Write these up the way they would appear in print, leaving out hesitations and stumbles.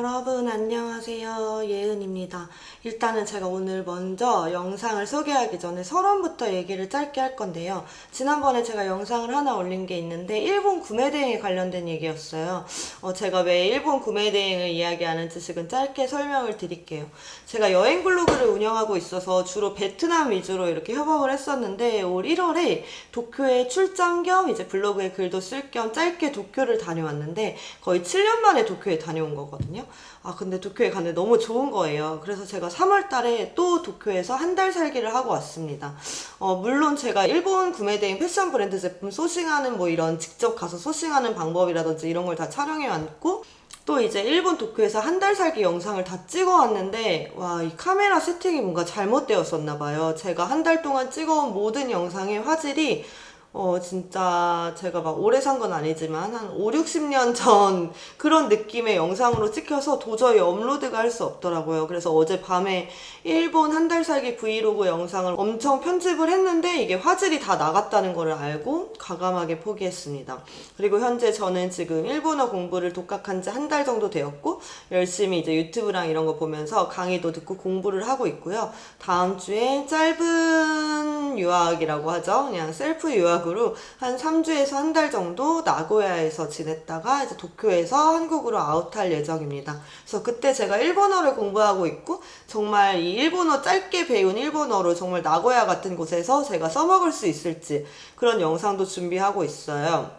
여러분 안녕하세요. 예은입니다. 일단은 제가 오늘 먼저 영상을 소개하기 전에 서론부터 얘기를 짧게 할 건데요. 지난번에 제가 영상을 하나 올린 게 있는데 일본 구매 대행에 관련된 얘기였어요. 제가 왜 일본 구매 대행을 이야기하는지 지금 짧게 설명을 드릴게요. 제가 여행 블로그를 운영하고 있어서 주로 베트남 위주로 이렇게 협업을 했었는데 올 1월에 도쿄에 출장 겸 이제 블로그에 글도 쓸 겸 짧게 도쿄를 다녀왔는데 거의 7년 만에 도쿄에 다녀온 거거든요. 근데 도쿄에 갔는데 너무 좋은 거예요. 그래서 제가 3월 달에 또 도쿄에서 한 달 살기를 하고 왔습니다. 물론 제가 일본 구매대행 패션 브랜드 제품 소싱하는 뭐 이런 직접 가서 소싱하는 방법이라든지 이런 걸 다 촬영해 왔고, 또 이제 일본 도쿄에서 한 달 살기 영상을 다 찍어 왔는데, 와, 이 카메라 세팅이 뭔가 잘못되었었나 봐요. 제가 한 달 동안 찍어온 모든 영상의 화질이 진짜 제가 막 오래 산 건 아니지만 한 5, 60년 전 그런 느낌의 영상으로 찍혀서 도저히 업로드가 할 수 없더라고요. 그래서 어제 밤에 일본 한 달 살기 브이로그 영상을 엄청 편집을 했는데 이게 화질이 다 나갔다는 걸 알고 과감하게 포기했습니다. 그리고 현재 저는 지금 일본어 공부를 독학한 지 한 달 정도 되었고 열심히 이제 유튜브랑 이런 거 보면서 강의도 듣고 공부를 하고 있고요. 다음 주에 짧은 유학이라고 하죠. 그냥 셀프 유학으로 한 3주에서 한 달 정도 나고야에서 지냈다가 이제 도쿄에서 한국으로 아웃할 예정입니다. 그래서 그때 제가 일본어를 공부하고 있고 정말 이 일본어 짧게 배운 일본어로 정말 나고야 같은 곳에서 제가 써먹을 수 있을지 그런 영상도 준비하고 있어요.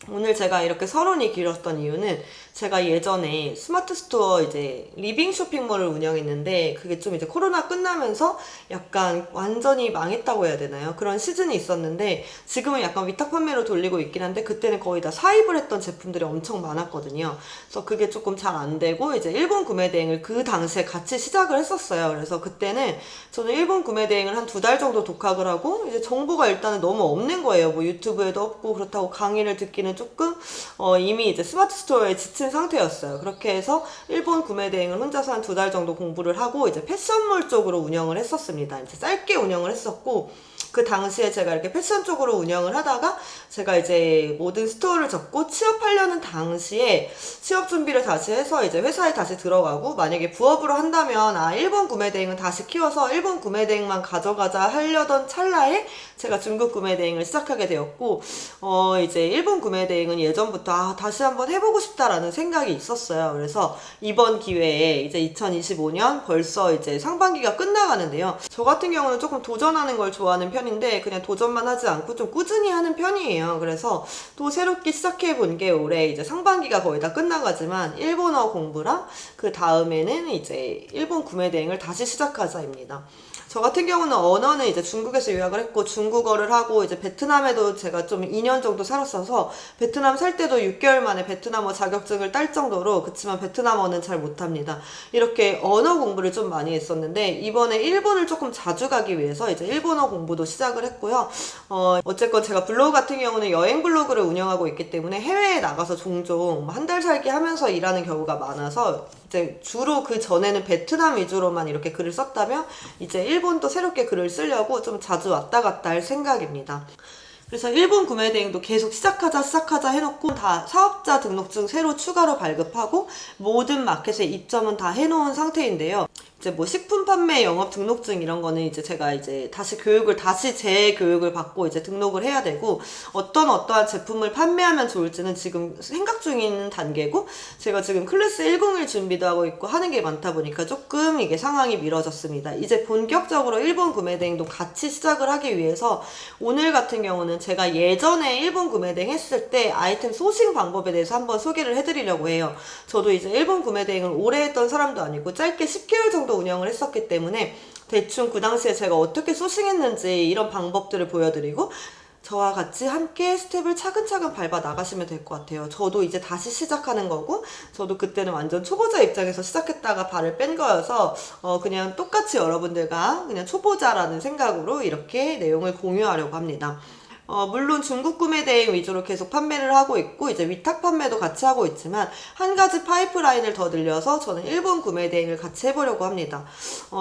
오늘 제가 이렇게 서론이 길었던 이유는 제가 예전에 스마트 스토어 이제 리빙 쇼핑몰을 운영했는데 그게 좀 이제 코로나 끝나면서 약간 완전히 망했다고 해야 되나요? 그런 시즌이 있었는데 지금은 약간 위탁 판매로 돌리고 있긴 한데 그때는 거의 다 사입을 했던 제품들이 엄청 많았거든요. 그래서 그게 조금 잘 안 되고 이제 일본 구매 대행을 그 당시에 같이 시작을 했었어요. 그래서 그때는 저는 일본 구매 대행을 한 2달 정도 독학을 하고 이제 정보가 일단은 너무 없는 거예요. 뭐 유튜브에도 없고 그렇다고 강의를 듣기는 조금 이미 이제 스마트 스토어에 지친 상태였어요. 그렇게 해서 일본 구매 대행을 혼자서 한 2달 정도 공부를 하고 이제 패션몰 쪽으로 운영을 했었습니다. 이제 짧게 운영을 했었고 그 당시에 제가 이렇게 패션 쪽으로 운영을 하다가 제가 이제 모든 스토어를 접고 취업하려는 당시에 취업 준비를 다시 해서 이제 회사에 다시 들어가고 만약에 부업으로 한다면 일본 구매 대행은 다시 키워서 일본 구매 대행만 가져가자 하려던 찰나에 제가 중국 구매 대행을 시작하게 되었고 이제 일본 구매 대행은 예전부터 다시 한번 해보고 싶다라는 생각이 있었어요. 그래서 이번 기회에 이제 2025년 벌써 이제 상반기가 끝나가는데요. 저 같은 경우는 조금 도전하는 걸 좋아하는 편인데 그냥 도전만 하지 않고 좀 꾸준히 하는 편이에요. 그래서 또 새롭게 시작해본 게 올해 이제 상반기가 거의 다 끝나가지만 일본어 공부랑 그 다음에는 이제 일본 구매 대행을 다시 시작하자입니다. 저 같은 경우는 언어는 이제 중국에서 유학을 했고 중국어를 하고 이제 베트남에도 제가 좀 2년 정도 살았어서 베트남 살 때도 6개월 만에 베트남어 자격증을 딸 정도로 그치만 베트남어는 잘 못합니다. 이렇게 언어 공부를 좀 많이 했었는데 이번에 일본을 조금 자주 가기 위해서 이제 일본어 공부도 시작을 했고요. 어쨌건 제가 블로그 같은 경우는 여행 블로그를 운영하고 있기 때문에 해외에 나가서 종종 한 달 살기 하면서 일하는 경우가 많아서 이제 주로 그 전에는 베트남 위주로만 이렇게 글을 썼다면 이제 일본도 새롭게 글을 쓰려고 좀 자주 왔다 갔다 할 생각입니다. 그래서 일본 구매 대행도 계속 시작하자 해놓고 다 사업자 등록증 새로 추가로 발급하고 모든 마켓에 입점은 다 해놓은 상태인데요. 이제 뭐 식품 판매 영업 등록증 이런 거는 이제 제가 이제 다시 재교육을 받고 이제 등록을 해야 되고 어떠한 제품을 판매하면 좋을지는 지금 생각 중인 단계고 제가 지금 클래스 101 준비도 하고 있고 하는 게 많다 보니까 조금 이게 상황이 미뤄졌습니다. 이제 본격적으로 일본 구매 대행도 같이 시작을 하기 위해서 오늘 같은 경우는 제가 예전에 일본 구매 대행 했을 때 아이템 소싱 방법에 대해서 한번 소개를 해드리려고 해요. 저도 이제 일본 구매 대행을 오래 했던 사람도 아니고 짧게 10개월 정도 운영을 했었기 때문에 대충 그 당시에 제가 어떻게 소싱했는지 이런 방법들을 보여드리고 저와 같이 함께 스텝을 차근차근 밟아 나가시면 될 것 같아요. 저도 이제 다시 시작하는 거고 저도 그때는 완전 초보자 입장에서 시작했다가 발을 뺀 거여서 그냥 똑같이 여러분들과 그냥 초보자라는 생각으로 이렇게 내용을 공유하려고 합니다. 물론 중국 구매 대행 위주로 계속 판매를 하고 있고 이제 위탁 판매도 같이 하고 있지만 한 가지 파이프라인을 더 늘려서 저는 일본 구매 대행을 같이 해보려고 합니다.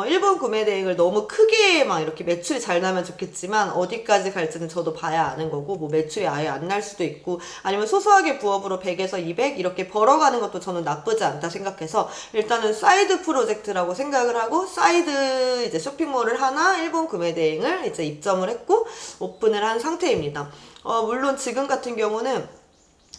일본 구매 대행을 너무 크게 막 이렇게 매출이 잘 나면 좋겠지만 어디까지 갈지는 저도 봐야 아는 거고 뭐 매출이 아예 안 날 수도 있고 아니면 소소하게 부업으로 100에서 200 이렇게 벌어가는 것도 저는 나쁘지 않다 생각해서 일단은 사이드 프로젝트라고 생각을 하고 사이드 이제 쇼핑몰을 하나 일본 구매 대행을 이제 입점을 했고 오픈을 한 상태입니다. 물론 지금 같은 경우는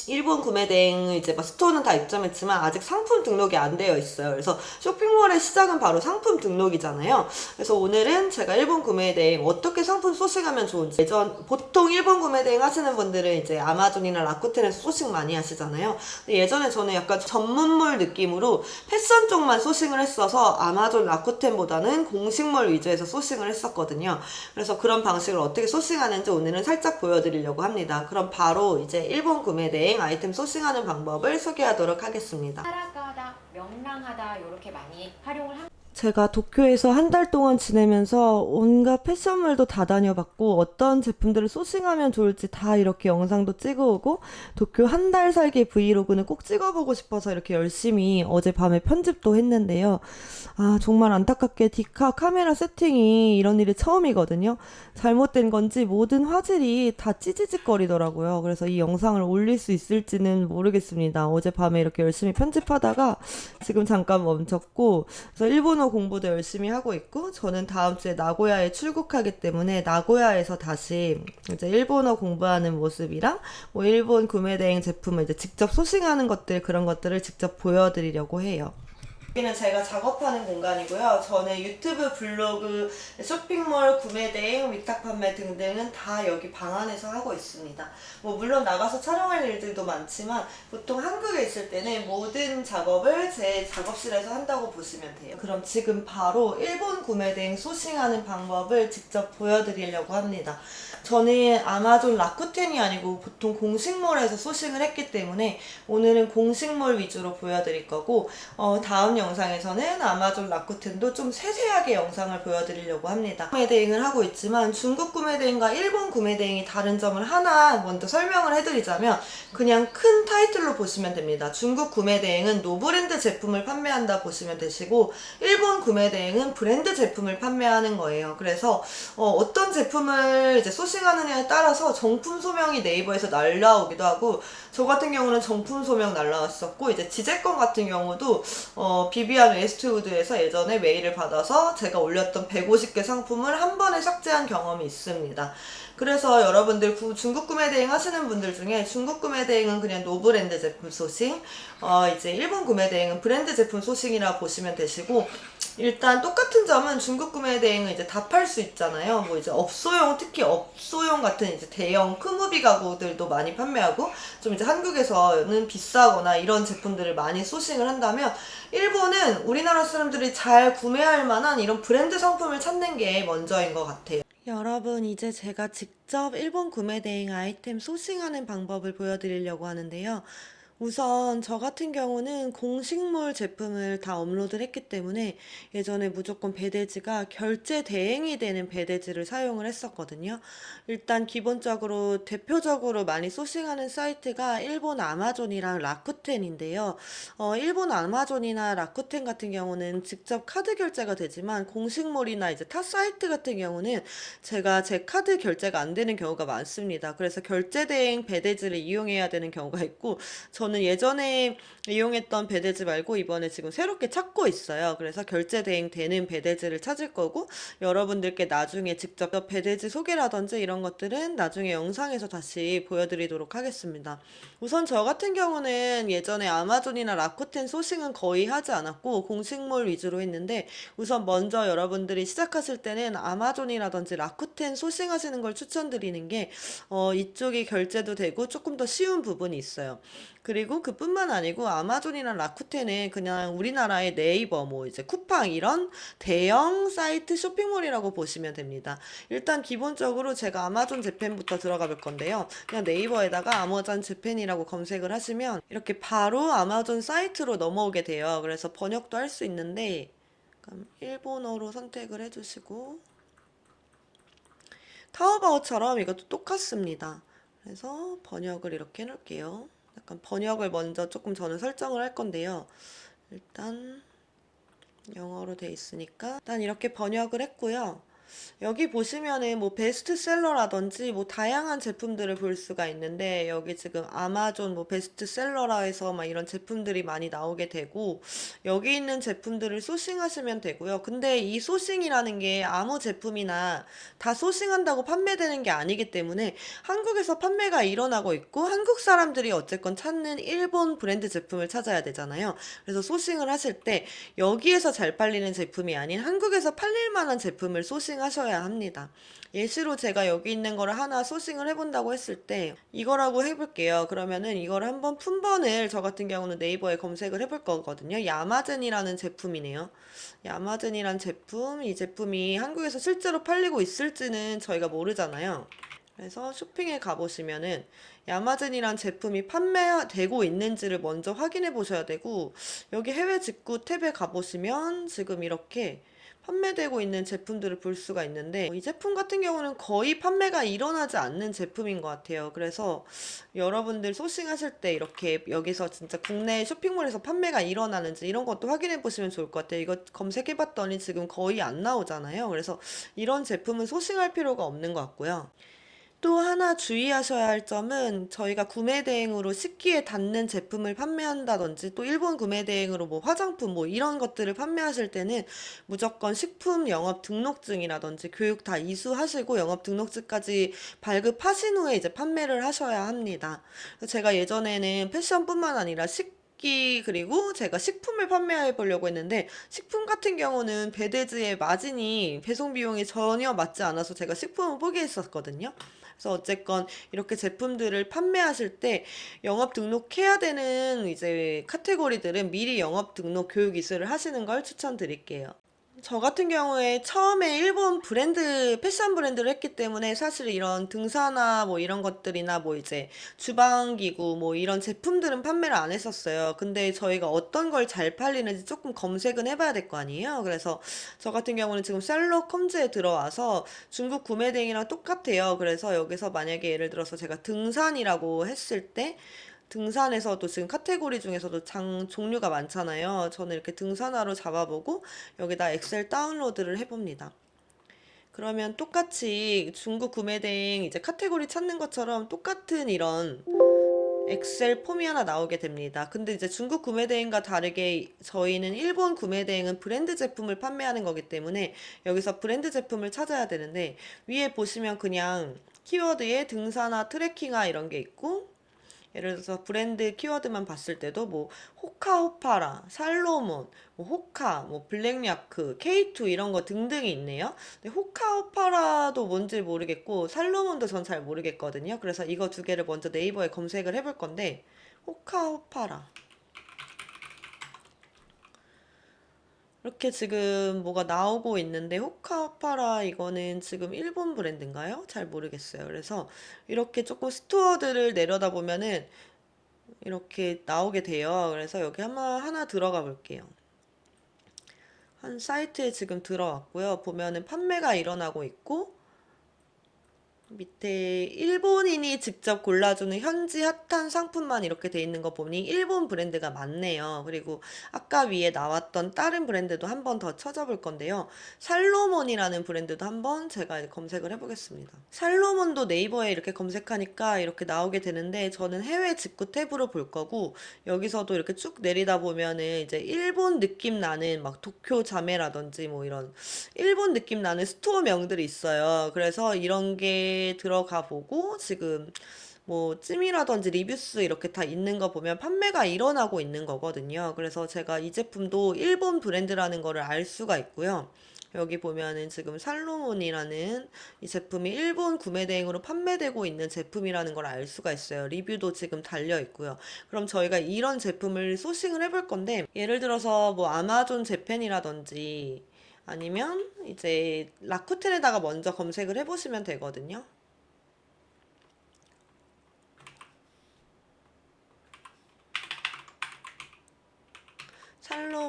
일본 구매 대행 이제 막 스토어는 다 입점했지만 아직 상품 등록이 안 되어 있어요. 그래서 쇼핑몰의 시작은 바로 상품 등록이잖아요. 그래서 오늘은 제가 일본 구매 대행 어떻게 상품 소싱하면 좋은지 보통 일본 구매 대행 하시는 분들은 이제 아마존이나 라쿠텐에서 소싱 많이 하시잖아요. 근데 예전에 저는 약간 전문몰 느낌으로 패션 쪽만 소싱을 했어서 아마존 라쿠텐보다는 공식몰 위주에서 소싱을 했었거든요. 그래서 그런 방식을 어떻게 소싱하는지 오늘은 살짝 보여드리려고 합니다. 그럼 바로 이제 일본 구매 대행 아이템 소싱하는 방법을 소개하도록 하겠습니다. 따라가다, 명랑하다 이렇게 많이 활용을 합니다. 제가 도쿄에서 한 달 동안 지내면서 온갖 패션몰도 다 다녀봤고 어떤 제품들을 소싱하면 좋을지 다 이렇게 영상도 찍어오고 도쿄 한 달 살기 브이로그는 꼭 찍어보고 싶어서 이렇게 열심히 어젯밤에 편집도 했는데요. 정말 안타깝게 디카 카메라 세팅이 이런 일이 처음이거든요. 잘못된 건지 모든 화질이 다 찌지직거리더라고요. 그래서 이 영상을 올릴 수 있을지는 모르겠습니다. 어젯밤에 이렇게 열심히 편집하다가 지금 잠깐 멈췄고 그래서 일본어 공부도 열심히 하고 있고 저는 다음 주에 나고야에 출국하기 때문에 나고야에서 다시 이제 일본어 공부하는 모습이랑 뭐 일본 구매 대행 제품을 이제 직접 소싱하는 것들 그런 것들을 직접 보여드리려고 해요. 여기는 제가 작업하는 공간이고요. 저는 유튜브, 블로그, 쇼핑몰, 구매 대행, 위탁 판매 등등은 다 여기 방 안에서 하고 있습니다. 뭐 물론 나가서 촬영할 일들도 많지만 보통 한국에 있을 때는 모든 작업을 제 작업실에서 한다고 보시면 돼요. 그럼 지금 바로 일본 구매 대행 소싱하는 방법을 직접 보여드리려고 합니다. 저는 아마존 라쿠텐이 아니고 보통 공식몰에서 소싱을 했기 때문에 오늘은 공식몰 위주로 보여드릴 거고 다음 영상에서는 아마존 라쿠텐도 좀 세세하게 영상을 보여드리려고 합니다. 구매 대행을 하고 있지만 중국 구매 대행과 일본 구매 대행이 다른 점을 하나 먼저 설명을 해드리자면 그냥 큰 타이틀로 보시면 됩니다. 중국 구매 대행은 노브랜드 제품을 판매한다 보시면 되시고 일본 구매 대행은 브랜드 제품을 판매하는 거예요. 그래서 어떤 제품을 이제 소싱하느냐에 따라서 정품 소명이 네이버에서 날라오기도 하고 저 같은 경우는 정품 소명 날라왔었고 이제 지제권 같은 경우도 비비안 웨스트우드에서 예전에 메일을 받아서 제가 올렸던 150개 상품을 한 번에 삭제한 경험이 있습니다. 그래서 여러분들 중국 구매 대행 하시는 분들 중에 중국 구매 대행은 그냥 노브랜드 제품 소싱, 이제 일본 구매 대행은 브랜드 제품 소싱이라 보시면 되시고 일단 똑같은 점은 중국 구매 대행은 이제 다 팔 수 있잖아요. 뭐 이제 업소용, 특히 업소용 같은 이제 대형 크무비 가구들도 많이 판매하고 좀 이제 한국에서는 비싸거나 이런 제품들을 많이 소싱을 한다면 일본은 우리나라 사람들이 잘 구매할 만한 이런 브랜드 상품을 찾는 게 먼저인 것 같아요. 여러분, 이제 제가 직접 일본 구매 대행 아이템 소싱하는 방법을 보여드리려고 하는데요. 우선 저 같은 경우는 공식몰 제품을 다 업로드를 했기 때문에 예전에 무조건 배대지가 결제 대행이 되는 배대지를 사용을 했었거든요. 일단 기본적으로 대표적으로 많이 소싱하는 사이트가 일본 아마존이랑 라쿠텐인데요. 일본 아마존이나 라쿠텐 같은 경우는 직접 카드 결제가 되지만 공식몰이나 이제 타 사이트 같은 경우는 제가 제 카드 결제가 안 되는 경우가 많습니다. 그래서 결제 대행 배대지를 이용해야 되는 경우가 있고 저는 예전에 이용했던 배대지 말고 이번에 지금 새롭게 찾고 있어요. 그래서 결제 대행 되는 배대지를 찾을 거고 여러분들께 나중에 직접 배대지 소개라든지 이런 것들은 나중에 영상에서 다시 보여드리도록 하겠습니다. 우선 저 같은 경우는 예전에 아마존이나 라쿠텐 소싱은 거의 하지 않았고 공식몰 위주로 했는데 우선 먼저 여러분들이 시작하실 때는 아마존이라든지 라쿠텐 소싱하시는 걸 추천드리는 게 이쪽이 결제도 되고 조금 더 쉬운 부분이 있어요. 그리고 그뿐만 아니고 아마존이나 라쿠텐은 그냥 우리나라의 네이버 뭐 이제 쿠팡 이런 대형 사이트 쇼핑몰이라고 보시면 됩니다. 일단 기본적으로 제가 아마존 재팬부터 들어가 볼 건데요. 그냥 네이버에다가 아마존 재팬이라고 검색을 하시면 이렇게 바로 아마존 사이트로 넘어오게 돼요. 그래서 번역도 할 수 있는데 일본어로 선택을 해주시고 타오바오처럼 이것도 똑같습니다. 그래서 번역을 이렇게 해놓을게요. 약간 번역을 먼저 조금 저는 설정을 할 건데요. 일단 영어로 돼 있으니까 일단 이렇게 번역을 했고요. 여기 보시면은 뭐 베스트셀러라든지 뭐 다양한 제품들을 볼 수가 있는데 여기 지금 아마존 뭐 베스트셀러라 해서 막 이런 제품들이 많이 나오게 되고 여기 있는 제품들을 소싱하시면 되고요. 근데 이 소싱이라는 게 아무 제품이나 다 소싱한다고 판매되는 게 아니기 때문에 한국에서 판매가 일어나고 있고 한국 사람들이 어쨌건 찾는 일본 브랜드 제품을 찾아야 되잖아요. 그래서 소싱을 하실 때 여기에서 잘 팔리는 제품이 아닌 한국에서 팔릴 만한 제품을 소싱하셔야 합니다. 예시로 제가 여기 있는 거를 하나 소싱을 해본다고 했을 때 이거라고 해볼게요. 그러면은 이걸 한번 품번을 저 같은 경우는 네이버에 검색을 해볼 거거든요. 야마젠이라는 제품이네요. 야마젠이란 제품, 이 제품이 한국에서 실제로 팔리고 있을지는 저희가 모르잖아요. 그래서 쇼핑에 가보시면은 야마젠이란 제품이 판매되고 있는지를 먼저 확인해 보셔야 되고 여기 해외 직구 탭에 가보시면 지금 이렇게 판매되고 있는 제품들을 볼 수가 있는데 이 제품 같은 경우는 거의 판매가 일어나지 않는 제품인 것 같아요. 그래서 여러분들 소싱하실 때 이렇게 여기서 진짜 국내 쇼핑몰에서 판매가 일어나는지 이런 것도 확인해 보시면 좋을 것 같아요. 이거 검색해 봤더니 지금 거의 안 나오잖아요. 그래서 이런 제품은 소싱할 필요가 없는 것 같고요. 또 하나 주의하셔야 할 점은 저희가 구매 대행으로 식기에 닿는 제품을 판매한다든지 또 일본 구매 대행으로 뭐 화장품 뭐 이런 것들을 판매하실 때는 무조건 식품 영업 등록증이라든지 교육 다 이수하시고 영업 등록증까지 발급하신 후에 이제 판매를 하셔야 합니다. 제가 예전에는 패션뿐만 아니라 그리고 제가 식품을 판매해 보려고 했는데 식품 같은 경우는 배대지의 마진이 배송 비용이 전혀 맞지 않아서 제가 식품을 포기했었거든요. 그래서 어쨌건 이렇게 제품들을 판매하실 때 영업 등록해야 되는 이제 카테고리들은 미리 영업 등록 교육 이수를 하시는 걸 추천드릴게요. 저 같은 경우에 처음에 일본 브랜드, 패션 브랜드를 했기 때문에 사실 이런 등산화 뭐 이런 것들이나 뭐 이제 주방기구 뭐 이런 제품들은 판매를 안 했었어요. 근데 저희가 어떤 걸 잘 팔리는지 조금 검색은 해봐야 될 거 아니에요. 그래서 저 같은 경우는 지금 셀러컴즈에 들어와서 중국 구매 대행이랑 똑같아요. 그래서 여기서 만약에 예를 들어서 제가 등산이라고 했을 때 등산에서도 지금 카테고리 중에서도 종류가 많잖아요. 저는 이렇게 등산화로 잡아보고 여기다 엑셀 다운로드를 해봅니다. 그러면 똑같이 중국 구매 대행 이제 카테고리 찾는 것처럼 똑같은 이런 엑셀 폼이 하나 나오게 됩니다. 근데 이제 중국 구매 대행과 다르게 저희는 일본 구매 대행은 브랜드 제품을 판매하는 거기 때문에 여기서 브랜드 제품을 찾아야 되는데 위에 보시면 그냥 키워드에 등산화, 트레킹화 이런 게 있고 예를 들어서 브랜드 키워드만 봤을 때도 뭐 호카호파라, 살로몬, 뭐 호카, 뭐 블랙야크, K2 이런 거 등등이 있네요. 근데 호카호파라도 뭔지 모르겠고 살로몬도 전 잘 모르겠거든요. 그래서 이거 두 개를 먼저 네이버에 검색을 해볼 건데 호카호파라 이렇게 지금 뭐가 나오고 있는데 호카호파라 이거는 지금 일본 브랜드인가요? 잘 모르겠어요. 그래서 이렇게 조금 스토어들을 내려다 보면은 이렇게 나오게 돼요. 그래서 여기 하나 들어가 볼게요. 한 사이트에 지금 들어왔고요. 보면은 판매가 일어나고 있고 밑에 일본인이 직접 골라주는 현지 핫한 상품만 이렇게 돼 있는 거 보니 일본 브랜드가 많네요. 그리고 아까 위에 나왔던 다른 브랜드도 한 번 더 찾아볼 건데요. 살로몬이라는 브랜드도 한번 제가 검색을 해보겠습니다. 살로몬도 네이버에 이렇게 검색하니까 이렇게 나오게 되는데 저는 해외 직구 탭으로 볼 거고 여기서도 이렇게 쭉 내리다 보면은 이제 일본 느낌 나는 막 도쿄 자매라든지 뭐 이런 일본 느낌 나는 스토어명들이 있어요. 그래서 이런 게 들어가 보고 지금 뭐 찜이라든지 리뷰스 이렇게 다 있는 거 보면 판매가 일어나고 있는 거거든요. 그래서 제가 이 제품도 일본 브랜드라는 거를 알 수가 있고요. 여기 보면은 지금 살로몬이라는 이 제품이 일본 구매 대행으로 판매되고 있는 제품이라는 걸 알 수가 있어요. 리뷰도 지금 달려 있고요. 그럼 저희가 이런 제품을 소싱을 해볼 건데 예를 들어서 뭐 아마존 재팬이라든지 아니면 이제 라쿠텐에다가 먼저 검색을 해보시면 되거든요.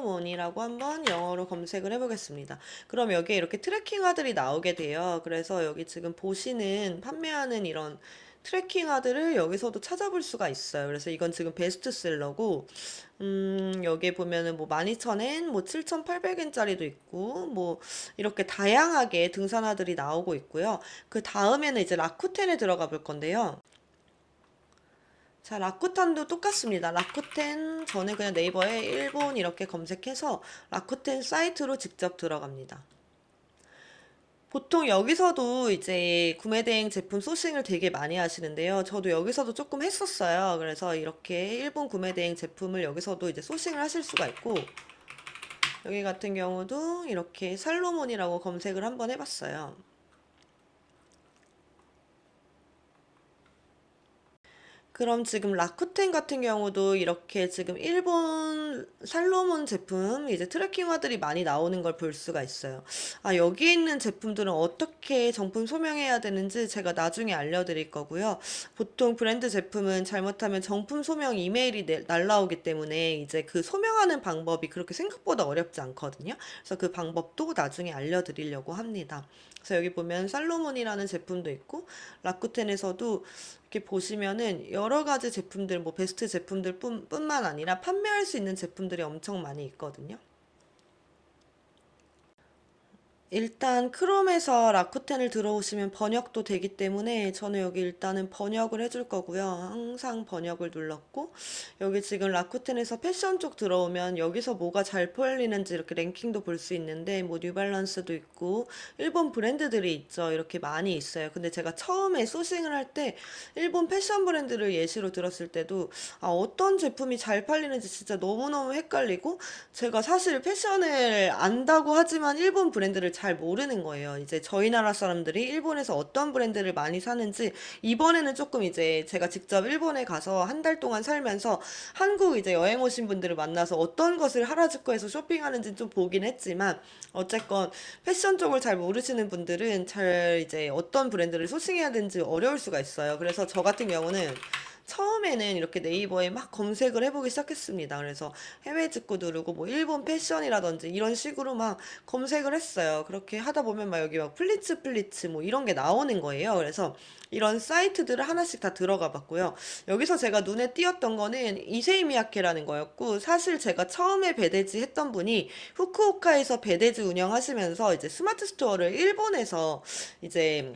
살로몬이라고 한번 영어로 검색을 해보겠습니다. 그럼 여기에 이렇게 트래킹하들이 나오게 돼요. 그래서 여기 지금 보시는 판매하는 이런 트래킹하들을 여기서도 찾아볼 수가 있어요. 그래서 이건 지금 베스트셀러고, 여기에 보면은 뭐 12,000엔, 뭐 7,800엔짜리도 있고, 뭐 이렇게 다양하게 등산화들이 나오고 있고요. 그 다음에는 이제 라쿠텐에 들어가 볼 건데요. 자, 라쿠텐도 똑같습니다. 라쿠텐 저는 그냥 네이버에 일본 이렇게 검색해서 라쿠텐 사이트로 직접 들어갑니다. 보통 여기서도 이제 구매대행 제품 소싱을 되게 많이 하시는데요. 저도 여기서도 조금 했었어요. 그래서 이렇게 일본 구매대행 제품을 여기서도 이제 소싱을 하실 수가 있고, 여기 같은 경우도 이렇게 살로몬이라고 검색을 한번 해봤어요. 그럼 지금 라쿠텐 같은 경우도 이렇게 지금 일본 살로몬 제품 이제 트래킹화들이 많이 나오는 걸 볼 수가 있어요. 아, 여기 있는 제품들은 어떻게 정품 소명해야 되는지 제가 나중에 알려드릴 거고요. 보통 브랜드 제품은 잘못하면 정품 소명 이메일이 날라오기 때문에 이제 그 소명하는 방법이 그렇게 생각보다 어렵지 않거든요. 그래서 그 방법도 나중에 알려드리려고 합니다. 그래서 여기 보면 살로몬이라는 제품도 있고 라쿠텐에서도 이렇게 보시면은 여러 가지 제품들, 뭐 베스트 제품들 뿐만 아니라 판매할 수 있는 제품들이 엄청 많이 있거든요. 일단 크롬에서 라쿠텐을 들어오시면 번역도 되기 때문에 저는 여기 일단은 번역을 해줄 거고요. 항상 번역을 눌렀고, 여기 지금 라쿠텐에서 패션 쪽 들어오면 여기서 뭐가 잘 팔리는지 이렇게 랭킹도 볼 수 있는데, 뭐 뉴발란스도 있고 일본 브랜드들이 있죠. 이렇게 많이 있어요. 근데 제가 처음에 소싱을 할 때 일본 패션 브랜드를 예시로 들었을 때도 어떤 제품이 잘 팔리는지 진짜 너무너무 헷갈리고, 제가 사실 패션을 안다고 하지만 일본 브랜드를 잘 모르는 거예요. 이제 저희 나라 사람들이 일본에서 어떤 브랜드를 많이 사는지, 이번에는 조금 이제 제가 직접 일본에 가서 한 달 동안 살면서 한국 이제 여행 오신 분들을 만나서 어떤 것을 하라주쿠에서 쇼핑하는지 좀 보긴 했지만, 어쨌건 패션 쪽을 잘 모르시는 분들은 잘 이제 어떤 브랜드를 소싱해야 되는지 어려울 수가 있어요. 그래서 저 같은 경우는 처음에는 이렇게 네이버에 막 검색을 해보기 시작했습니다. 그래서 해외 직구 누르고 뭐 일본 패션이라든지 이런 식으로 막 검색을 했어요. 그렇게 하다 보면 막 여기 막 플리츠 뭐 이런 게 나오는 거예요. 그래서 이런 사이트들을 하나씩 다 들어가 봤고요. 여기서 제가 눈에 띄었던 거는 이세이 미야케라는 거였고, 사실 제가 처음에 배대지 했던 분이 후쿠오카에서 배대지 운영하시면서 이제 스마트 스토어를 일본에서 이제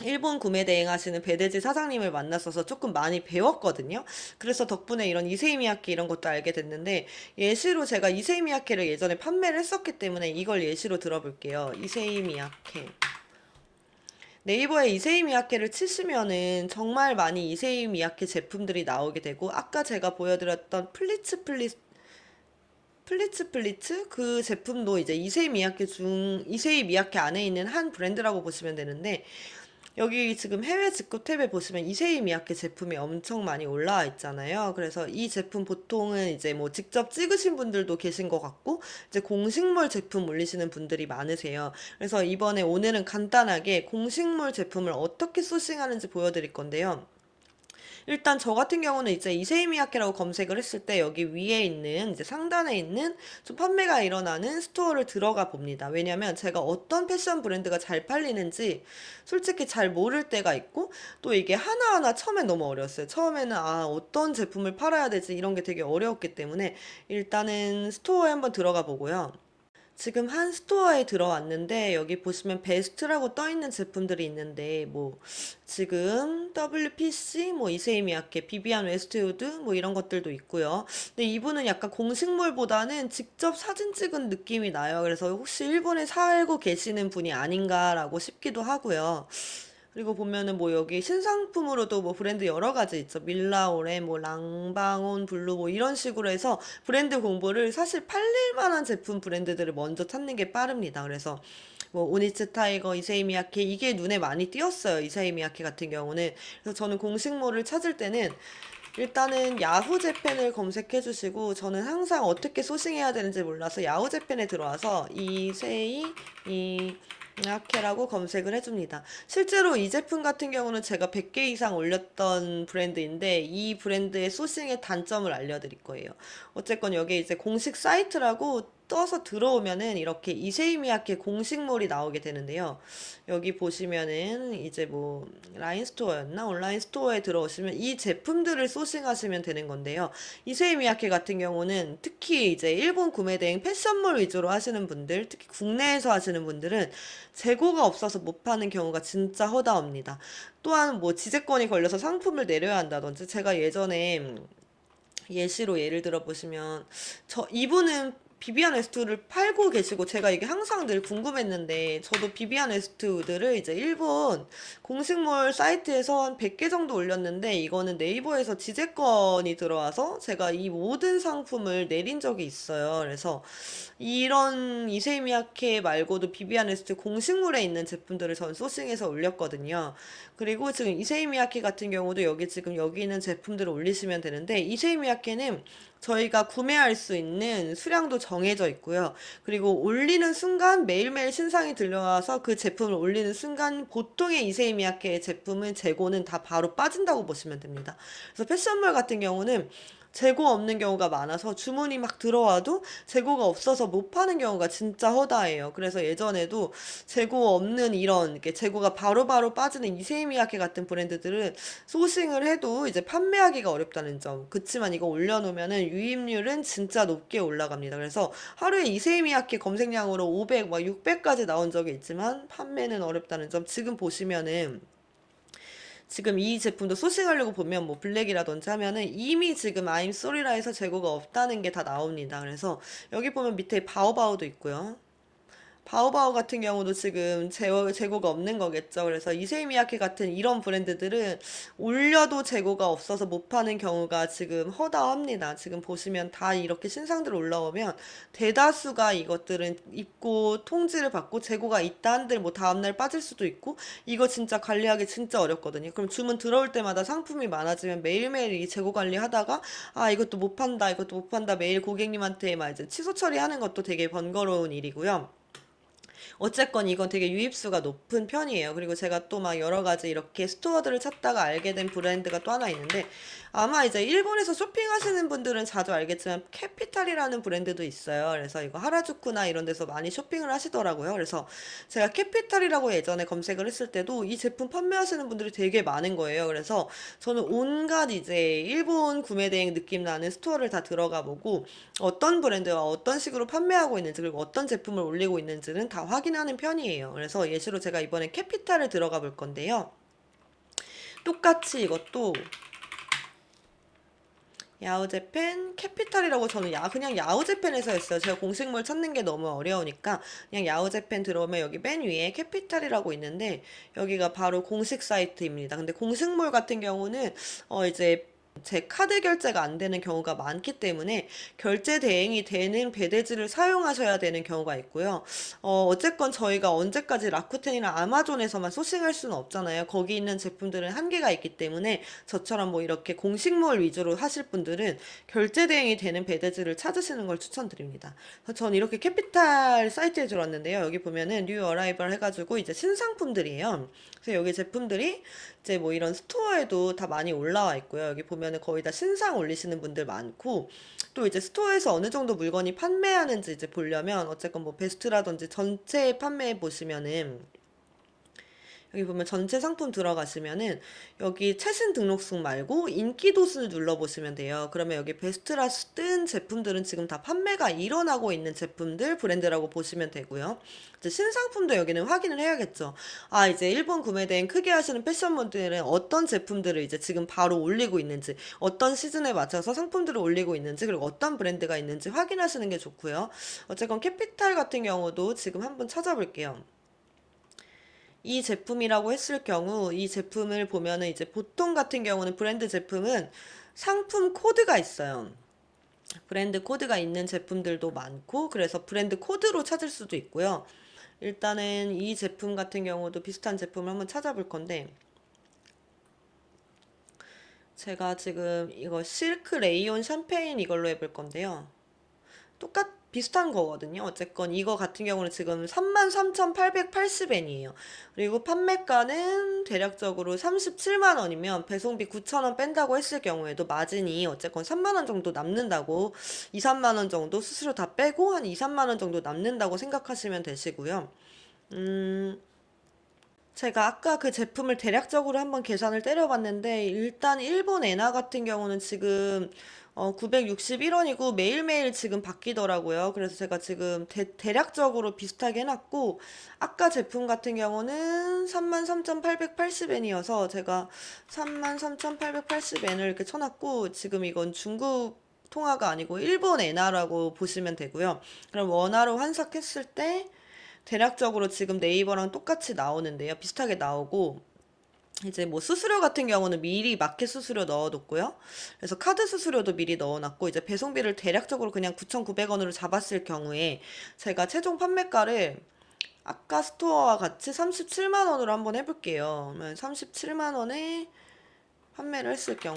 일본 구매 대행하시는 배대지 사장님을 만났어서 조금 많이 배웠거든요. 그래서 덕분에 이런 이세이 미야케 이런 것도 알게 됐는데, 예시로 제가 이세이 미야케를 예전에 판매를 했었기 때문에 이걸 예시로 들어볼게요. 이세이 미야케. 네이버에 이세이 미야케를 치시면은 정말 많이 이세이 미야케 제품들이 나오게 되고, 아까 제가 보여드렸던 플리츠 그 제품도 이제 이세이 미야케 안에 있는 한 브랜드라고 보시면 되는데, 여기 지금 해외 직구 탭에 보시면 이세이 미야케 제품이 엄청 많이 올라와 있잖아요. 그래서 이 제품 보통은 이제 뭐 직접 찍으신 분들도 계신 것 같고, 이제 공식몰 제품 올리시는 분들이 많으세요. 그래서 오늘은 간단하게 공식몰 제품을 어떻게 소싱하는지 보여드릴 건데요. 일단 저 같은 경우는 이제 이세이 미야케라고 검색을 했을 때 여기 위에 있는 이제 상단에 있는 좀 판매가 일어나는 스토어를 들어가 봅니다. 왜냐면 제가 어떤 패션 브랜드가 잘 팔리는지 솔직히 잘 모를 때가 있고, 또 이게 하나하나 처음엔 너무 어려웠어요. 처음에는 어떤 제품을 팔아야 되지 이런 게 되게 어려웠기 때문에 일단은 스토어에 한번 들어가 보고요. 지금 한 스토어에 들어왔는데 여기 보시면 베스트라고 떠 있는 제품들이 있는데, 뭐 지금 WPC, 뭐 이세이 미야케, 비비안 웨스트우드 뭐 이런 것들도 있고요. 근데 이분은 약간 공식몰보다는 직접 사진 찍은 느낌이 나요. 그래서 혹시 일본에 살고 계시는 분이 아닌가라고 싶기도 하고요. 그리고 보면은 뭐 여기 신상품으로도 뭐 브랜드 여러 가지 있죠. 밀라오레, 뭐 랑방온, 블루 뭐 이런 식으로 해서 브랜드 공부를, 사실 팔릴 만한 제품 브랜드들을 먼저 찾는 게 빠릅니다. 그래서 뭐 오니츠 타이거, 이세이 미야케 이게 눈에 많이 띄었어요. 이세이 미야케 같은 경우는. 그래서 저는 공식몰을 찾을 때는 일단은 야후 재팬을 검색해 주시고, 저는 항상 어떻게 소싱해야 되는지 몰라서 야후 재팬에 들어와서 이세이 이야케라고 검색을 해줍니다. 실제로 이 제품 같은 경우는 제가 100개 이상 올렸던 브랜드인데, 이 브랜드의 소싱의 단점을 알려드릴 거예요. 어쨌건 여기 이제 공식 사이트라고 떠서 들어오면은 이렇게 이세이미야케 공식몰이 나오게 되는데요. 여기 보시면은 이제 뭐 라인 스토어였나? 온라인 스토어에 들어오시면 이 제품들을 소싱하시면 되는 건데요. 이세이미야케 같은 경우는 특히 이제 일본 구매 대행 패션몰 위주로 하시는 분들, 특히 국내에서 하시는 분들은 재고가 없어서 못 파는 경우가 진짜 허다합니다. 또한 뭐 지재권이 걸려서 상품을 내려야 한다든지, 제가 예전에 예시로 예를 들어 보시면, 이분은 비비안 웨스트우드를 팔고 계시고, 제가 이게 항상 늘 궁금했는데, 저도 비비안 웨스트우드를 이제 일본 공식몰 사이트에서 한 100개 정도 올렸는데, 이거는 네이버에서 지재권이 들어와서 제가 이 모든 상품을 내린 적이 있어요. 그래서 이런 이세이미야케 말고도 비비안 웨스트 공식몰에 있는 제품들을 전 소싱해서 올렸거든요. 그리고 지금 이세이미야케 같은 경우도 여기 있는 제품들을 올리시면 되는데, 이세이미야케는 저희가 구매할 수 있는 수량도 정해져 있고요. 그리고 올리는 순간 매일매일 신상이 들려와서 그 제품을 올리는 순간 보통의 이세이미야케 제품은 재고는 다 바로 빠진다고 보시면 됩니다. 그래서 패션몰 같은 경우는 재고 없는 경우가 많아서 주문이 막 들어와도 재고가 없어서 못 파는 경우가 진짜 허다해요. 그래서 예전에도 재고 없는 이렇게 재고가 바로바로 빠지는 이세이미야케 같은 브랜드들은 소싱을 해도 이제 판매하기가 어렵다는 점. 그치만 이거 올려놓으면은 유입률은 진짜 높게 올라갑니다. 그래서 하루에 이세이미야케 검색량으로 500, 막 600까지 나온 적이 있지만 판매는 어렵다는 점. 지금 이 제품도 소싱하려고 보면 뭐 블랙이라든지 하면은 이미 지금 I'm sorry라에서 재고가 없다는 게 다 나옵니다. 그래서 여기 보면 밑에 바오바오도 있고요. 바오바오 같은 경우도 지금 재고가 없는 거겠죠. 그래서 이세이미야케 같은 이런 브랜드들은 올려도 재고가 없어서 못 파는 경우가 지금 허다합니다. 지금 보시면 다 이렇게 신상들 올라오면 대다수가 이것들은 입고 통지를 받고 재고가 있다 한들 뭐 다음날 빠질 수도 있고, 이거 진짜 관리하기 진짜 어렵거든요. 그럼 주문 들어올 때마다 상품이 많아지면 매일매일 이 재고 관리하다가 이것도 못 판다, 이것도 못 판다, 매일 고객님한테 막 이제 취소 처리하는 것도 되게 번거로운 일이고요. 어쨌건 이건 되게 유입수가 높은 편이에요. 그리고 제가 또 막 여러 가지 이렇게 스토어들을 찾다가 알게 된 브랜드가 또 하나 있는데, 아마 이제 일본에서 쇼핑하시는 분들은 자주 알겠지만 캐피탈이라는 브랜드도 있어요. 그래서 이거 하라주쿠나 이런 데서 많이 쇼핑을 하시더라고요. 그래서 제가 캐피탈이라고 예전에 검색을 했을 때도 이 제품 판매하시는 분들이 되게 많은 거예요. 그래서 저는 온갖 이제 일본 구매 대행 느낌 나는 스토어를 다 들어가 보고 어떤 브랜드와 어떤 식으로 판매하고 있는지, 그리고 어떤 제품을 올리고 있는지는 다 확인하는 편이에요. 그래서 예시로 제가 이번에 캐피탈을 들어가 볼 건데요. 똑같이 이것도 야후재팬 캐피탈이라고, 저는 그냥 야후재팬에서 했어요. 제가 공식몰 찾는 게 너무 어려우니까 그냥 야후재팬 들어오면 여기 맨 위에 캐피탈이라고 있는데, 여기가 바로 공식 사이트입니다. 근데 공식몰 같은 경우는 이제 제 카드 결제가 안 되는 경우가 많기 때문에 결제 대행이 되는 배대지를 사용하셔야 되는 경우가 있고요. 어쨌건 저희가 언제까지 라쿠텐이나 아마존에서만 소싱할 수는 없잖아요. 거기 있는 제품들은 한계가 있기 때문에 저처럼 뭐 이렇게 공식몰 위주로 하실 분들은 결제 대행이 되는 배대지를 찾으시는 걸 추천드립니다. 그래서 전 이렇게 캐피탈 사이트에 들어왔는데요. 여기 보면은 뉴 어라이벌 해가지고 이제 신상품들이에요. 그래서 여기 제품들이 이제 뭐 이런 스토어에도 다 많이 올라와 있고요. 여기 보면은 거의 다 신상 올리시는 분들 많고, 또 이제 스토어에서 어느 정도 물건이 판매하는지 이제 보려면 어쨌건 뭐 베스트라든지 전체 판매해 보시면은, 여기 보면 전체 상품 들어가시면은 여기 최신 등록수 말고 인기 도수를 눌러보시면 돼요. 그러면 여기 베스트라 뜬 제품들은 지금 다 판매가 일어나고 있는 제품들, 브랜드라고 보시면 되고요. 이제 신상품도 여기는 확인을 해야겠죠. 이제 일본 구매대행 크게 하시는 패션분들은 어떤 제품들을 이제 지금 바로 올리고 있는지, 어떤 시즌에 맞춰서 상품들을 올리고 있는지, 그리고 어떤 브랜드가 있는지 확인하시는 게 좋고요. 어쨌건 캐피탈 같은 경우도 지금 한번 찾아볼게요. 이 제품이라고 했을 경우, 이 제품을 보면은 이제 보통 같은 경우는 브랜드 제품은 상품 코드가 있어요. 브랜드 코드가 있는 제품들도 많고, 그래서 브랜드 코드로 찾을 수도 있고요. 일단은 이 제품 같은 경우도 비슷한 제품을 한번 찾아볼 건데, 제가 지금 이거 실크 레이온 샴페인 이걸로 해볼 건데요. 비슷한 거거든요. 어쨌건 이거 같은 경우는 지금 33,880엔이에요. 그리고 판매가는 대략적으로 37만 원이면 배송비 9천 원 뺀다고 했을 경우에도 마진이 어쨌건 3만 원 정도 남는다고 2, 3만 원 정도 수수료 다 빼고 한 2, 3만 원 정도 남는다고 생각하시면 되시고요. 제가 아까 그 제품을 대략적으로 한번 계산을 때려봤는데 일단 일본 엔화 같은 경우는 지금 961원이고 매일매일 지금 바뀌더라고요. 그래서 제가 지금 대략적으로 비슷하게 해놨고 아까 제품 같은 경우는 33,880엔이어서 제가 33,880엔을 이렇게 쳐놨고 지금 이건 중국 통화가 아니고 일본 엔화라고 보시면 되고요. 그럼 원화로 환산했을 때 대략적으로 지금 네이버랑 똑같이 나오는데요. 비슷하게 나오고 이제 뭐 수수료 같은 경우는 미리 마켓 수수료 넣어뒀고요. 그래서 카드 수수료도 미리 넣어놨고 이제 배송비를 대략적으로 그냥 9,900원으로 잡았을 경우에 제가 최종 판매가를 아까 스토어와 같이 37만 원으로 한번 해볼게요. 그러면 37만 원에 판매를 했을 경우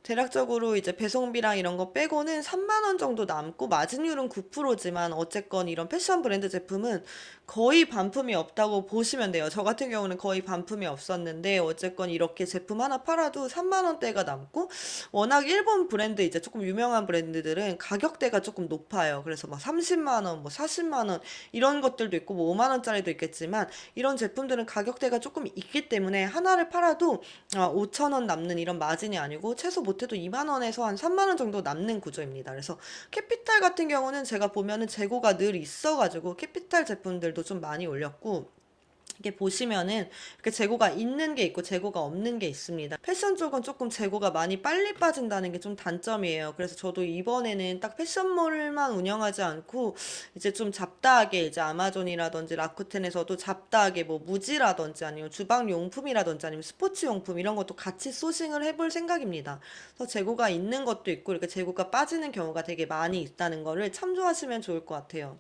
대략적으로 이제 배송비랑 이런 거 빼고는 3만 원 정도 남고 마진율은 9%지만 어쨌건 이런 패션 브랜드 제품은 거의 반품이 없다고 보시면 돼요. 저 같은 경우는 거의 반품이 없었는데 어쨌건 이렇게 제품 하나 팔아도 3만 원대가 남고 워낙 일본 브랜드 이제 조금 유명한 브랜드들은 가격대가 조금 높아요. 그래서 막 30만 원, 뭐 40만 원 이런 것들도 있고 뭐 5만 원짜리도 있겠지만 이런 제품들은 가격대가 조금 있기 때문에 하나를 팔아도 5천 원 남는 이런 마진이 아니고 최소 못해도 2만 원에서 한 3만 원 정도 남는 구조입니다. 그래서 캐피탈 같은 경우는 제가 보면은 재고가 늘 있어가지고 캐피탈 제품들도 좀 많이 올렸고 이게 보시면은 이렇게 재고가 있는 게 있고 재고가 없는 게 있습니다. 패션 쪽은 조금 재고가 많이 빨리 빠진다는 게 좀 단점이에요. 그래서 저도 이번에는 딱 패션몰만 운영하지 않고 이제 좀 잡다하게 이제 아마존이라든지 라쿠텐에서도 잡다하게 뭐 무지라든지 아니면 주방용품이라든지 아니면 스포츠용품 이런 것도 같이 소싱을 해볼 생각입니다. 그래서 재고가 있는 것도 있고 이렇게 재고가 빠지는 경우가 되게 많이 있다는 거를 참조하시면 좋을 것 같아요.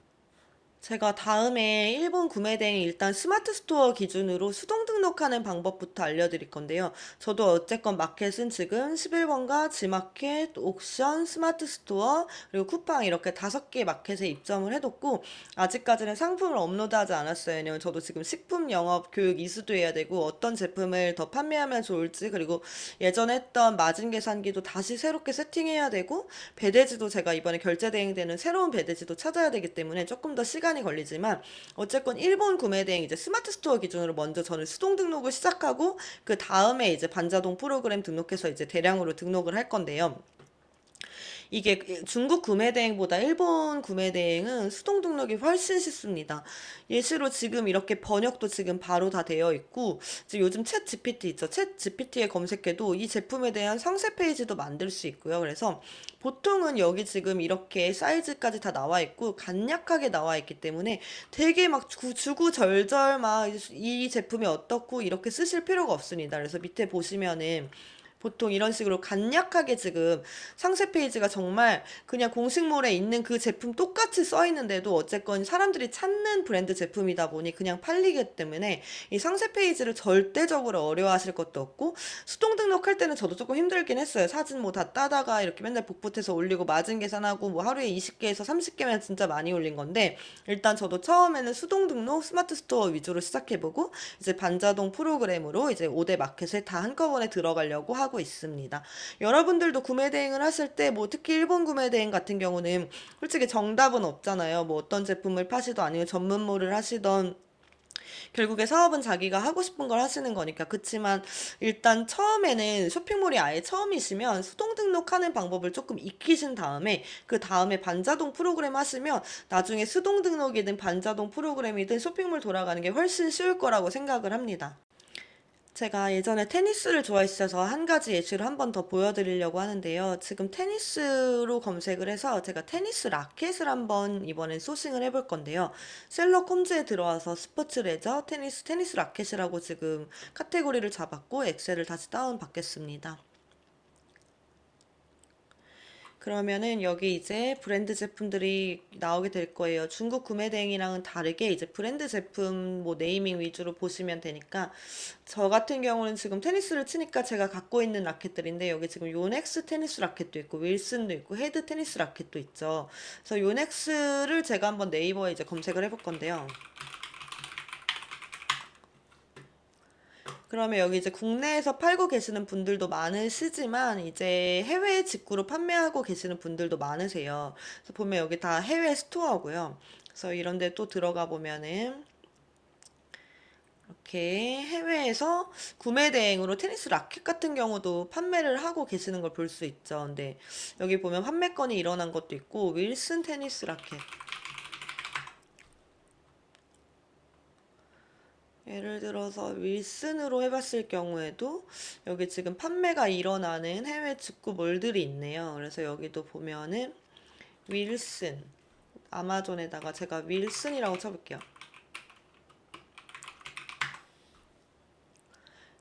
제가 다음에 일본 구매대행 일단 스마트 스토어 기준으로 수동 등록하는 방법부터 알려드릴 건데요. 저도 어쨌건 마켓은 지금 11번가 지마켓, 옥션, 스마트 스토어, 그리고 쿠팡 이렇게 5개 마켓에 입점을 해뒀고 아직까지는 상품을 업로드하지 않았어요. 왜냐면 저도 지금 식품 영업 교육 이수도 해야 되고 어떤 제품을 더 판매하면 좋을지 그리고 예전에 했던 마진 계산기도 다시 새롭게 세팅해야 되고 배대지도 제가 이번에 결제 대행되는 새로운 배대지도 찾아야 되기 때문에 조금 더 시간이 걸리지만 어쨌건 일본 구매 대행 이제 스마트 스토어 기준으로 먼저 저는 수동 등록을 시작하고 그 다음에 이제 반자동 프로그램 등록해서 이제 대량으로 등록을 할 건데요. 이게 중국 구매 대행보다 일본 구매 대행은 수동 등록이 훨씬 쉽습니다. 예시로 지금 이렇게 번역도 지금 바로 다 되어 있고 이제 요즘 챗 GPT 있죠. 챗 GPT에 검색해도 이 제품에 대한 상세 페이지도 만들 수 있고요. 그래서 보통은 여기 지금 이렇게 사이즈까지 다 나와 있고 간략하게 나와 있기 때문에 되게 막 주구절절 막 이 제품이 어떻고 이렇게 쓰실 필요가 없습니다. 그래서 밑에 보시면은 보통 이런 식으로 간략하게 지금 상세 페이지가 정말 그냥 공식몰에 있는 그 제품 똑같이 써 있는데도 어쨌건 사람들이 찾는 브랜드 제품이다 보니 그냥 팔리기 때문에 이 상세 페이지를 절대적으로 어려워하실 것도 없고 수동 등록할 때는 저도 조금 힘들긴 했어요. 사진 뭐 다 따다가 이렇게 맨날 복붙해서 올리고 마진 계산하고 뭐 하루에 20개에서 30개면 진짜 많이 올린 건데 일단 저도 처음에는 수동 등록 스마트 스토어 위주로 시작해보고 이제 반자동 프로그램으로 이제 5대 마켓에 다 한꺼번에 들어가려고 하고 있습니다. 여러분들도 구매 대행을 하실 때 뭐 특히 일본 구매 대행 같은 경우는 솔직히 정답은 없잖아요. 뭐 어떤 제품을 파시던 아니면 전문몰을 하시던 결국에 사업은 자기가 하고 싶은 걸 하시는 거니까. 그치만 일단 처음에는 쇼핑몰이 아예 처음이시면 수동 등록하는 방법을 조금 익히신 다음에 그 다음에 반자동 프로그램 하시면 나중에 수동 등록이든 반자동 프로그램이든 쇼핑몰 돌아가는 게 훨씬 쉬울 거라고 생각을 합니다. 제가 예전에 테니스를 좋아했어서 한 가지 예시를 한 번 더 보여드리려고 하는데요. 지금 테니스로 검색을 해서 제가 테니스 라켓을 한번 이번엔 소싱을 해볼 건데요. 셀럽 홈즈에 들어와서 스포츠 레저 테니스 라켓이라고 지금 카테고리를 잡았고 엑셀을 다시 다운 받겠습니다. 그러면은 여기 이제 브랜드 제품들이 나오게 될 거예요. 중국 구매 대행이랑은 다르게 이제 브랜드 제품 뭐 네이밍 위주로 보시면 되니까, 저 같은 경우는 지금 테니스를 치니까 제가 갖고 있는 라켓들인데, 여기 지금 요넥스 테니스 라켓도 있고 윌슨도 있고 헤드 테니스 라켓도 있죠. 그래서 요넥스를 제가 한번 네이버에 이제 검색을 해볼 건데요. 그러면 여기 이제 국내에서 팔고 계시는 분들도 많으시지만 이제 해외 직구로 판매하고 계시는 분들도 많으세요. 그래서 보면 여기 다 해외 스토어고요. 그래서 이런 데 또 들어가 보면은 이렇게 해외에서 구매 대행으로 테니스 라켓 같은 경우도 판매를 하고 계시는 걸 볼 수 있죠. 근데 여기 보면 판매건이 일어난 것도 있고, 윌슨 테니스 라켓. 예를 들어서 윌슨으로 해봤을 경우에도 여기 지금 판매가 일어나는 해외 직구몰들이 있네요. 그래서 여기도 보면은 윌슨, 아마존에다가 제가 윌슨이라고 쳐볼게요.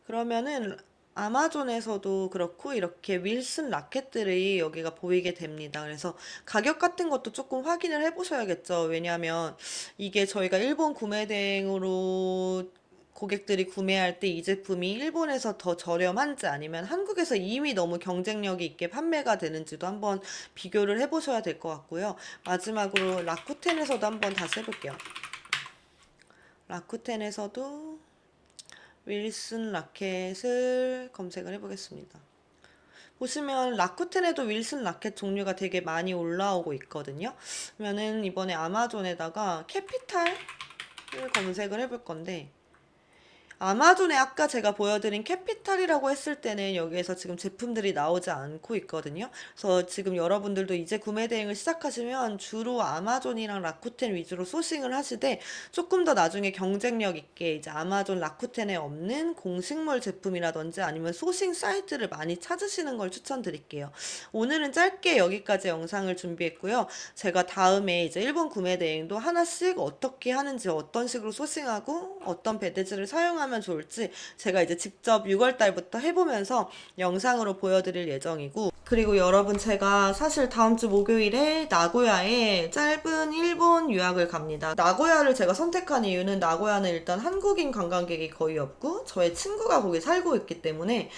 그러면은 아마존에서도 그렇고 이렇게 윌슨 라켓들이 여기가 보이게 됩니다. 그래서 가격 같은 것도 조금 확인을 해보셔야겠죠. 왜냐하면 이게 저희가 일본 구매 대행으로 고객들이 구매할 때 이 제품이 일본에서 더 저렴한지 아니면 한국에서 이미 너무 경쟁력이 있게 판매가 되는지도 한번 비교를 해보셔야 될 것 같고요. 마지막으로 라쿠텐에서도 한번 다시 해볼게요. 라쿠텐에서도 윌슨 라켓을 검색을 해보겠습니다. 보시면 라쿠텐에도 윌슨 라켓 종류가 되게 많이 올라오고 있거든요. 그러면은 이번에 아마존에다가 캐피탈을 검색을 해볼 건데, 아마존에 아까 제가 보여드린 캐피탈이라고 했을 때는 여기에서 지금 제품들이 나오지 않고 있거든요. 그래서 지금 여러분들도 이제 구매 대행을 시작하시면 주로 아마존이랑 라쿠텐 위주로 소싱을 하시되, 조금 더 나중에 경쟁력 있게 이제 아마존, 라쿠텐에 없는 공식몰 제품이라든지 아니면 소싱 사이트를 많이 찾으시는 걸 추천드릴게요. 오늘은 짧게 여기까지 영상을 준비했고요. 제가 다음에 이제 일본 구매 대행도 하나씩 어떻게 하는지, 어떤 식으로 소싱하고 어떤 배대지를 사용하면 좋을지 제가 이제 직접 6월 달부터 해보면서 영상으로 보여드릴 예정이고, 그리고 여러분, 제가 사실 다음 주 목요일에 나고야에 짧은 일본 유학을 갑니다. 나고야를 제가 선택한 이유는, 나고야는 일단 한국인 관광객이 거의 없고 저의 친구가 거기 살고 있기 때문에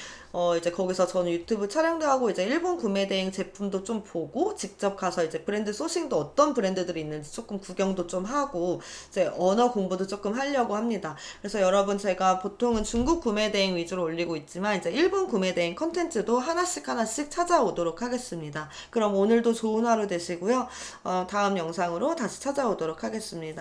이제 거기서 저는 유튜브 촬영도 하고 이제 일본 구매 대행 제품도 좀 보고, 직접 가서 이제 브랜드 소싱도 어떤 브랜드들이 있는지 조금 구경도 좀 하고 이제 언어 공부도 조금 하려고 합니다. 그래서 여러분, 제가 보통은 중국 구매 대행 위주로 올리고 있지만 이제 일본 구매 대행 컨텐츠도 하나씩 찾아오도록 하겠습니다. 그럼 오늘도 좋은 하루 되시고요. 다음 영상으로 다시 찾아오도록 하겠습니다.